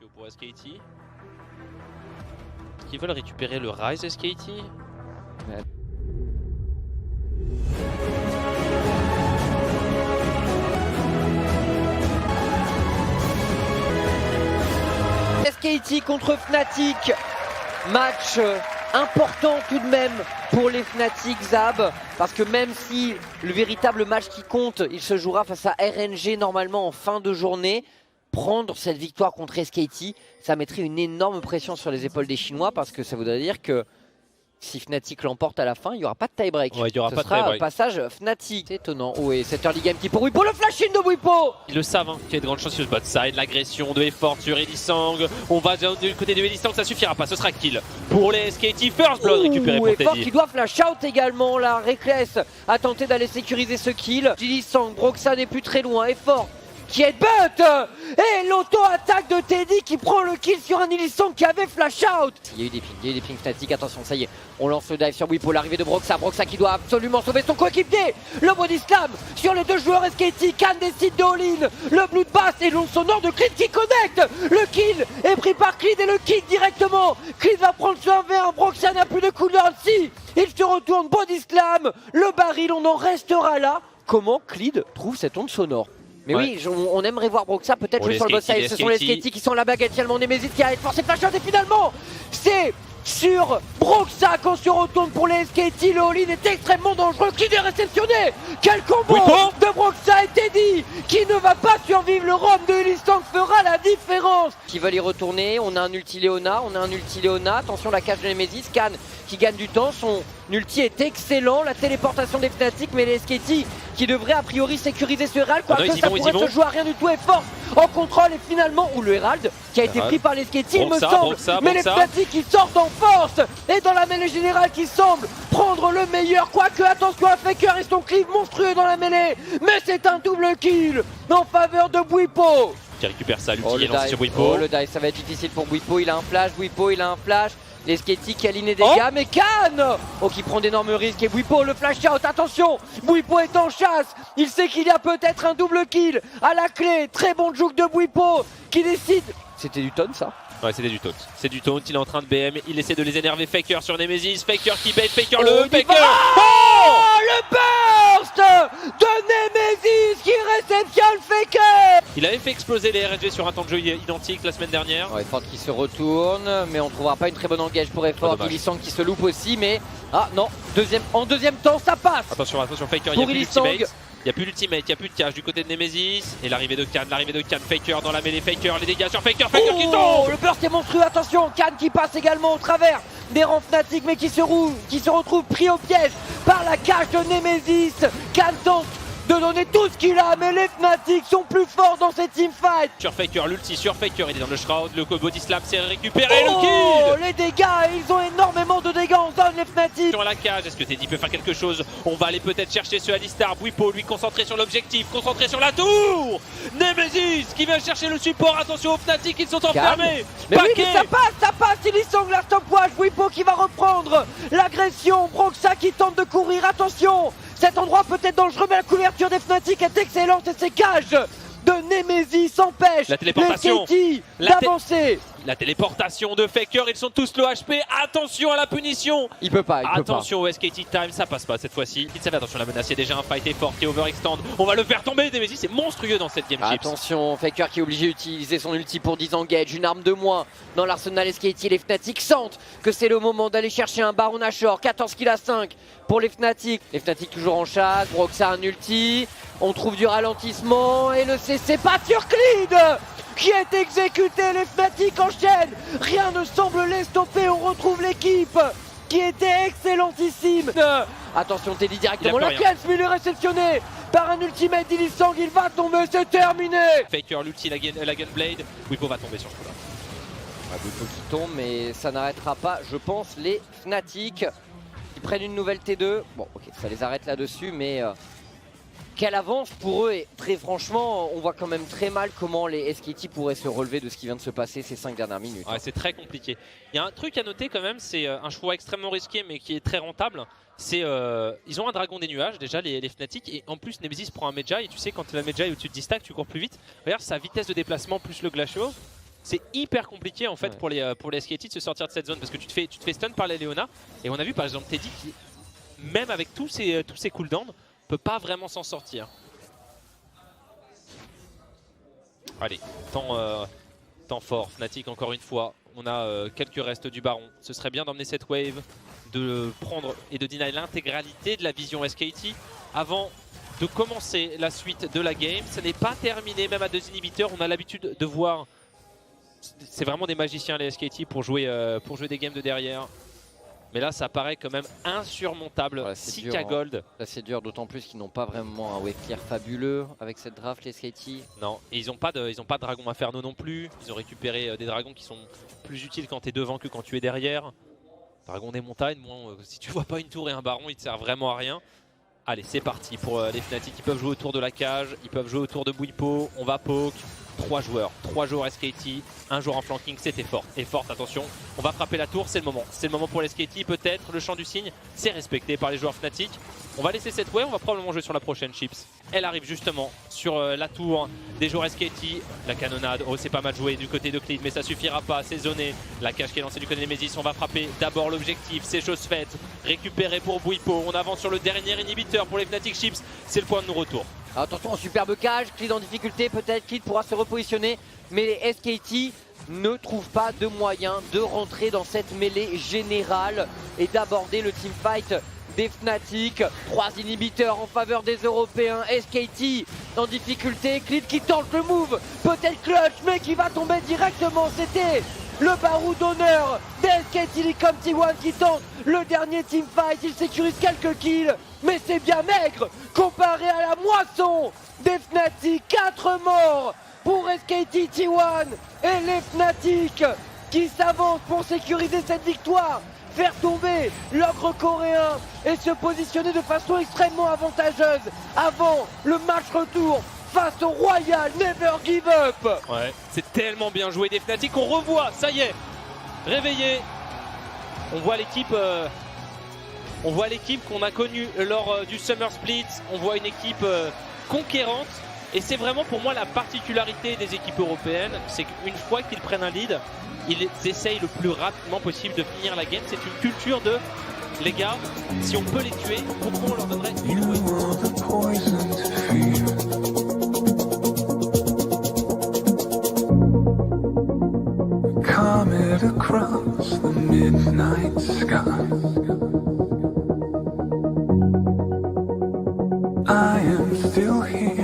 Attention pour SKT. Qui veulent récupérer le Rise SKT. Ouais. SKT contre Fnatic, match important tout de même pour les Fnatic Zab, parce que même si le véritable match qui compte, il se jouera face à RNG normalement en fin de journée, prendre cette victoire contre SKT, ça mettrait une énorme pression sur les épaules des Chinois, parce que ça voudrait dire que si Fnatic l'emporte à la fin, il n'y aura pas de tie-break. Ouais, il y aura Ce pas de sera tie-break. passage Fnatic. C'est étonnant. Oui, cette early game qui pour Bwipo, le flash-in de Bwipo. Ils le savent, hein, qu'il y a de grandes chances sur le bot side. L'agression de Effort sur Elisang. On va du côté de Elisang, ça suffira pas. Ce sera kill pour les SKT. First blood récupéré pour Effort Teddy. qui doit flash out également. La Reckless a tenté d'aller sécuriser ce kill. Elisang, Broxah n'est plus très loin. Effort qui est but. Et l'auto-attaque de Teddy qui prend le kill sur un Elisang qui avait flash out. Il y a eu des pings Fnatic, attention, ça y est. On lance le dive sur Bwipo, l'arrivée de Broxah. Broxah qui doit absolument sauver son coéquipier. Le body slam sur les deux joueurs SKT. Khan décide de all-in. Le blue de basse et l'onde sonore de Clid qui connecte. Le kill est pris par Clid et le kill directement. Clid va prendre sur un V1. Broxah n'a plus de cooldown. Si, il se retourne, body slam. Le baril, on en restera là. Comment Clid trouve cette onde sonore? Mais ouais. oui, on aimerait voir Broxah peut-être jouer sur le boss side. Ce sont les SKT qui sont là-bas également. Nemesis qui arrive forcer flash out et finalement, c'est sur Broxah qu'on se retourne pour les SKT. Le all-in est extrêmement dangereux. Qui est réceptionné? Quel combo de Broxah et Teddy qui ne va pas survivre. Le roam de Elisang fera la différence. Qui veulent y retourner. On a un ulti Leona. Attention la cage de Nemesis. Khan qui gagne du temps. Son ulti est excellent. La téléportation des Fnatic, mais les SKT qui devraient a priori sécuriser ce Herald. Quoique ça pourrait se jouer à rien du tout. Effort en contrôle et finalement, ou le Herald qui a été pris par les SKT, il me semble. Mais les Fnatic qui sortent en force et dans la mêlée générale qui semble prendre le meilleur. Quoique, attention à Faker et son cleave monstrueux dans la mêlée. Mais c'est un double kill en faveur de Bwipo. Qui récupère ça, l'ulti est lancé sur Bwipo. Oh le dive, ça va être difficile pour Bwipo. Il a un flash, Bwipo, il a un flash. Les SKT qui alignent les dégâts, mais Khan qui prend d'énormes risques et Bwipo le flash out, attention, Bwipo est en chasse, il sait qu'il y a peut-être un double kill à la clé, très bon juke de Bwipo qui décide, c'était du taunt ça? Ouais, c'était du taunt. C'est du taunt, il est en train de BM, il essaie de les énerver. Faker sur Nemesis, Faker qui bait, Faker le Faker. Oh le burst de Nemesis qui réceptionne Faker. Il avait fait exploser les RNG sur un temps de jeu identique la semaine dernière. Ouais, Effort qui se retourne, mais on ne trouvera pas une très bonne engage pour Effort. Elisang qui se loupe aussi, mais ah non, en deuxième temps ça passe. Attention, Faker, il n'y a plus l'ultimate. Il n'y a plus l'ultimate, il n'y a plus de cache du côté de Nemesis. Et l'arrivée de Khan, Faker dans la mêlée, Faker, les dégâts sur Faker qui tombe. Le burst est monstrueux, attention, Khan qui passe également au travers des rangs Fnatic, mais qui se retrouve pris au piège par la cage de Nemesis. Khan tente de donner tout ce qu'il a, mais les Fnatic sont plus forts dans cette teamfight. Sur Faker, l'ulti sur Faker, il est dans le shroud, le body slam c'est récupéré, le kill. Les dégâts, ils ont énormément de dégâts en zone les Fnatic. Sur la cage, est-ce que Teddy peut faire quelque chose? On va aller peut-être chercher ce Alistar. Bwipo lui concentré sur l'objectif, concentré sur la tour. Nemesis qui vient chercher le support, attention aux Fnatic, ils sont enfermés. Mais oui, mais ça passe, Elisang la stopwatch, Bwipo qui va reprendre l'agression, Broxah qui tente de courir, attention. Cet endroit peut être dangereux, mais la couverture des Fnatic est excellente et ces cages de Nemesis empêchent la téléportation les SKT d'avancer. La téléportation de Faker, ils sont tous le HP. Attention à la punition. Il peut pas, attention au SKT time, ça passe pas cette fois-ci. Il savait, attention la menace, il y a déjà un fight effort qui est overextend. On va le faire tomber, Nemesis, c'est monstrueux dans cette game. Attention, Faker qui est obligé d'utiliser son ulti pour disengage, une arme de moins dans l'arsenal SKT. Les Fnatic sentent que c'est le moment d'aller chercher un Baron Nashor, 14 kills à 5 pour les Fnatic. Les Fnatic toujours en chasse, Broxah un ulti, on trouve du ralentissement et le CC pas sur Clid qui est exécuté. Les Fnatic enchaînent, rien ne semble les stopper, on retrouve l'équipe qui était excellentissime. Attention Teddy directement, la cleanse, mais il est réceptionné par un ultimate d'Elisang, il va tomber, c'est terminé. Faker l'ulti, la Gunblade, Bwipo va tomber sur ce coup-là. Bwipo qui tombe, mais ça n'arrêtera pas, je pense, les Fnatic. Ils prennent une nouvelle T2, bon ok, ça les arrête là-dessus, mais... quelle avance pour eux, et très franchement, on voit quand même très mal comment les SKT pourraient se relever de ce qui vient de se passer ces 5 dernières minutes. Ouais, c'est très compliqué. Il y a un truc à noter quand même, c'est un choix extrêmement risqué mais qui est très rentable. C'est ils ont un dragon des nuages déjà, les Fnatic, et en plus Nemesis prend un Medjay, et tu sais quand la Medjay est au-dessus de 10 stacks, tu cours plus vite. Regarde sa vitesse de déplacement plus le Glacio. c'est hyper compliqué en fait pour les SKT de se sortir de cette zone parce que tu te fais stun par les Leona et on a vu par exemple Teddy qui, même avec tous ses cooldowns, peut pas vraiment s'en sortir. Allez, temps fort, Fnatic encore une fois. On a quelques restes du Baron. Ce serait bien d'emmener cette wave, de prendre et de deny l'intégralité de la vision SKT avant de commencer la suite de la game. Ce n'est pas terminé, même à 2 inhibiteurs. On a l'habitude de voir, c'est vraiment des magiciens les SKT pour jouer des games de derrière. Mais là ça paraît quand même insurmontable, voilà, 6K gold. Là c'est dur, d'autant plus qu'ils n'ont pas vraiment un wave clear fabuleux avec cette draft les SKT. Non, et ils n'ont pas de dragon inferno non plus. Ils ont récupéré des dragons qui sont plus utiles quand tu es devant que quand tu es derrière. Dragon des montagnes, si tu vois pas une tour et un baron, il te sert vraiment à rien. Allez, c'est parti pour les Fnatic. Ils peuvent jouer autour de la cage, ils peuvent jouer autour de Bwipo. On va poke. 3 joueurs SKT, un joueur en flanking, c'était fort. Et forte, attention, on va frapper la tour, c'est le moment. C'est le moment pour les SKT, peut-être. Le chant du cygne, c'est respecté par les joueurs Fnatic. On va laisser cette wave, on va probablement jouer sur la prochaine Chips. Elle arrive justement sur la tour des joueurs SKT. La canonnade, oh c'est pas mal joué du côté de Clid, mais ça suffira pas, c'est zoné. La cage qui est lancée du côté de Nemesis, on va frapper d'abord l'objectif, c'est chose faite. Récupéré pour Bwipo, on avance sur le dernier inhibiteur pour les Fnatic Chips, c'est le point de non-retour. Attention, superbe cage, Clid en difficulté, peut-être Clid pourra se repositionner, mais les SKT ne trouvent pas de moyen de rentrer dans cette mêlée générale et d'aborder le teamfight des Fnatic. 3 inhibiteurs en faveur des Européens, SKT en difficulté, Clid qui tente le move, peut-être clutch, mais qui va tomber directement, c'était le barou d'honneur des SKT comme T1 qui tente le dernier teamfight, il sécurise quelques kills, mais c'est bien maigre comparé à la moisson des Fnatic. 4 morts pour SKT T1 et les Fnatic qui s'avancent pour sécuriser cette victoire, faire tomber l'ogre coréen et se positionner de façon extrêmement avantageuse avant le match retour face au Royal Never Give Up. Ouais, c'est tellement bien joué des Fnatic, on revoit, ça y est, réveillé. On voit l'équipe qu'on a connue lors du Summer Split, on voit une équipe conquérante. Et c'est vraiment pour moi la particularité des équipes européennes, c'est qu'une fois qu'ils prennent un lead, ils essayent le plus rapidement possible de finir la game. C'est une culture de, les gars, si on peut les tuer, pourquoi on leur donnerait une wave? Comet across the midnight sky. I am still here.